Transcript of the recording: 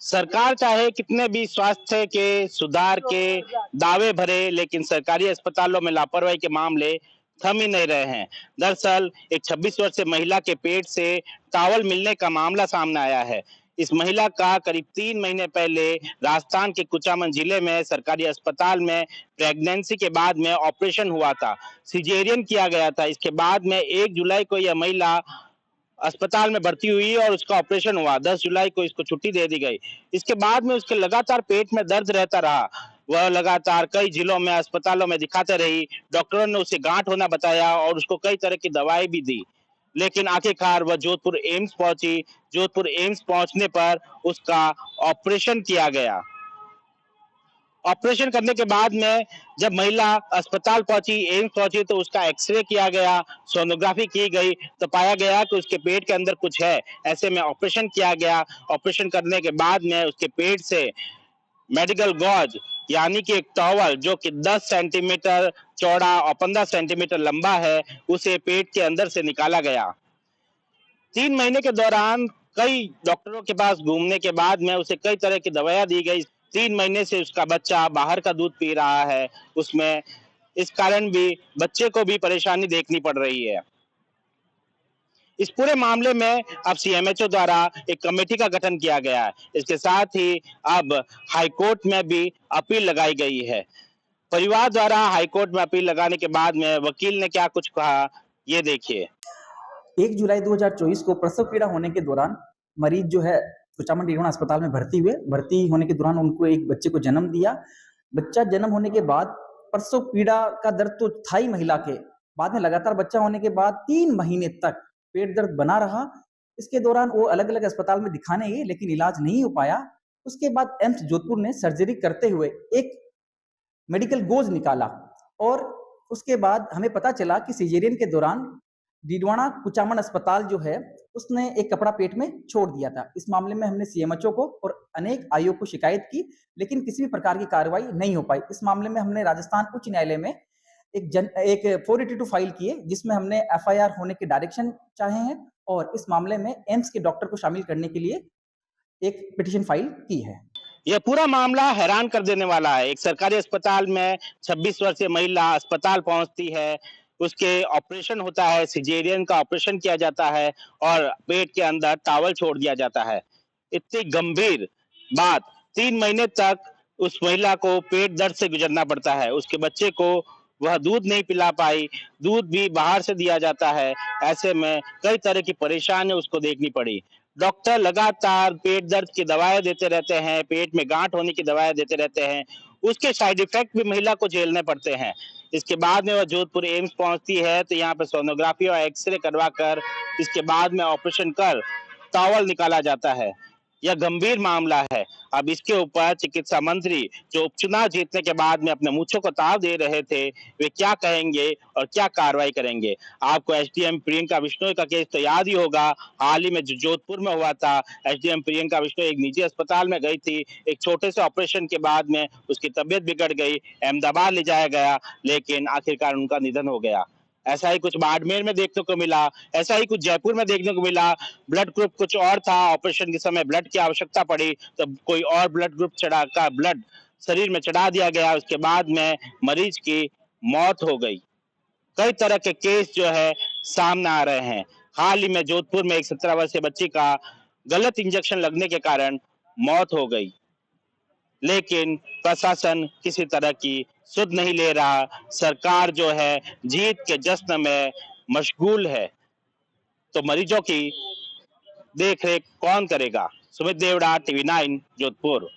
सरकार चाहे कितने भी स्वास्थ्य के सुधार के दावे भरे, लेकिन सरकारी अस्पतालों में लापरवाही के मामले थम ही नहीं रहे हैं। दरअसल एक 26 वर्षीय महिला के पेट से टावल मिलने का मामला सामने आया है। इस महिला का करीब 3 महीने पहले राजस्थान के कुचामन जिले में सरकारी अस्पताल में प्रेगनेंसी के बाद में ऑपरेशन हुआ था। सिजेरियन किया गया था। इसके बाद में 1 जुलाई को यह महिला अस्पताल में भर्ती हुई और उसका ऑपरेशन हुआ। 10 जुलाई को इसको छुट्टी दे दी गई। इसके बाद में उसके लगातार पेट में दर्द रहता रहा। वह लगातार कई जिलों में अस्पतालों में दिखाते रही। डॉक्टरों ने उसे गांठ होना बताया और उसको कई तरह की दवाएं भी दी। लेकिन आखिरकार वह जोधपुर एम्स पहुंची। जोधपुर एम्स पहुंचने पर उसका ऑपरेशन किया गया। ऑपरेशन करने के बाद में जब महिला अस्पताल पहुंची, एम्स पहुंची, तो उसका एक्सरे किया गया, सोनोग्राफी की गई, तो पाया गया कि उसके पेट के अंदर कुछ है। ऐसे में ऑपरेशन किया गया। ऑपरेशन करने के बाद में उसके पेट से मेडिकल गॉज यानी कि एक टॉवल जो कि 10 सेंटीमीटर चौड़ा और 15 सेंटीमीटर लंबा है, उसे पेट के अंदर से निकाला गया। 3 महीने के दौरान कई डॉक्टरों के पास घूमने के बाद में उसे कई तरह की दवाइयां दी गई। 3 महीने से उसका बच्चा बाहर का दूध पी रहा है। उसमें इस कारण भी बच्चे को भी परेशानी देखनी पड़ रही है। इस पूरे मामले में अब सीएमएचओ द्वारा एक कमेटी का गठन किया गया है। इसके साथ ही अब हाईकोर्ट में भी अपील लगाई गई है। परिवार द्वारा हाईकोर्ट में अपील लगाने के बाद में वकील ने क्या कुछ कहा, ये देखिए। 1 जुलाई 2024 को प्रसव पीड़ा होने के दौरान मरीज जो है कुचामन डीडवाना अस्पताल में भर्ती हुए। भर्ती होने के दौरान उनको एक बच्चे को जन्म दिया। बच्चा जन्म होने के बाद प्रसव पीड़ा का दर्द तो था ही महिला के, बाद में लगातार बच्चा होने के बाद 3 महीने तक पेट दर्द बना रहा। इसके दौरान वो अलग-अलग अस्पताल में दिखाने गए, लेकिन इलाज नहीं हो पाया। उसके बाद एम्स जोधपुर ने सर्जरी करते हुए एक मेडिकल गोज निकाला और उसके बाद हमें पता चला कि सिजेरियन के दौरान डीडवाना कुचामन अस्पताल जो है उसने एक कपड़ा पेट में छोड़ दिया था। इस मामले में हमने सीएमएचओ को और अनेक आयोग को शिकायत की, लेकिन किसी भी प्रकार की कार्रवाई नहीं हो पाई। इस मामले में हमने राजस्थान उच्च न्यायालय में एक 482 फाइल किए, जिसमें हमने एफआईआर होने के डायरेक्शन चाहे हैं और इस मामले में एम्स के डॉक्टर को शामिल करने के लिए एक पिटीशन फाइल की है। यह पूरा मामला हैरान कर देने वाला है। एक सरकारी अस्पताल में 26 वर्षीय महिला अस्पताल पहुंचती है, उसके ऑपरेशन होता है, सिजेरियन का ऑपरेशन किया जाता है और पेट के अंदर टॉवल छोड़ दिया जाता है। इतनी गंभीर बात, 3 महीने तक उस महिला को पेट दर्द से गुजरना पड़ता है। उसके बच्चे को वह दूध नहीं पिला पाई, दूध भी बाहर से दिया जाता है। ऐसे में कई तरह की परेशानी उसको देखनी पड़ी। डॉक्टर लगातार पेट दर्द की दवाएं देते रहते हैं, पेट में गांठ होने की दवाएं देते रहते हैं। उसके साइड इफेक्ट भी महिला को झेलने पड़ते हैं। इसके बाद में वह जोधपुर एम्स पहुंचती है, तो यहाँ पे सोनोग्राफी और एक्सरे करवा कर इसके बाद में ऑपरेशन कर टॉवल निकाला जाता है। यह गंभीर मामला है। अब इसके ऊपर चिकित्सा मंत्री जो उपचुनाव जीतने के बाद में अपने मूंछों को ताव दे रहे थे, वे क्या कहेंगे और क्या कार्रवाई करेंगे। आपको एसडीएम प्रियंका बिश्नोई का केस तो याद ही होगा। हाल ही में जो जोधपुर में हुआ था, एसडीएम प्रियंका बिश्नोई एक निजी अस्पताल में गई थी। एक छोटे से ऑपरेशन के बाद में उसकी तबीयत बिगड़ गई, अहमदाबाद ले जाया गया, लेकिन आखिरकार उनका निधन हो गया। ऐसा ही कुछ बाड़मेर में देखने को मिला, ऐसा ही कुछ जयपुर में देखने को मिला। ब्लड ग्रुप कुछ और था, ऑपरेशन के समय ब्लड की आवश्यकता पड़ी तो कोई और ब्लड ग्रुप चढ़ाकर ब्लड शरीर में चढ़ा दिया गया। उसके बाद में मरीज की मौत हो गई। कई तरह के केस जो है सामने आ रहे हैं। हाल ही में जोधपुर में एक 17 वर्षीय बच्ची का गलत इंजेक्शन लगने के कारण मौत हो गई, लेकिन प्रशासन किसी तरह की सुध नहीं ले रहा। सरकार जो है जीत के जश्न में मशगूल है, तो मरीजों की देख रेख कौन करेगा। सुमित देवड़ा, टीवी 9 जोधपुर।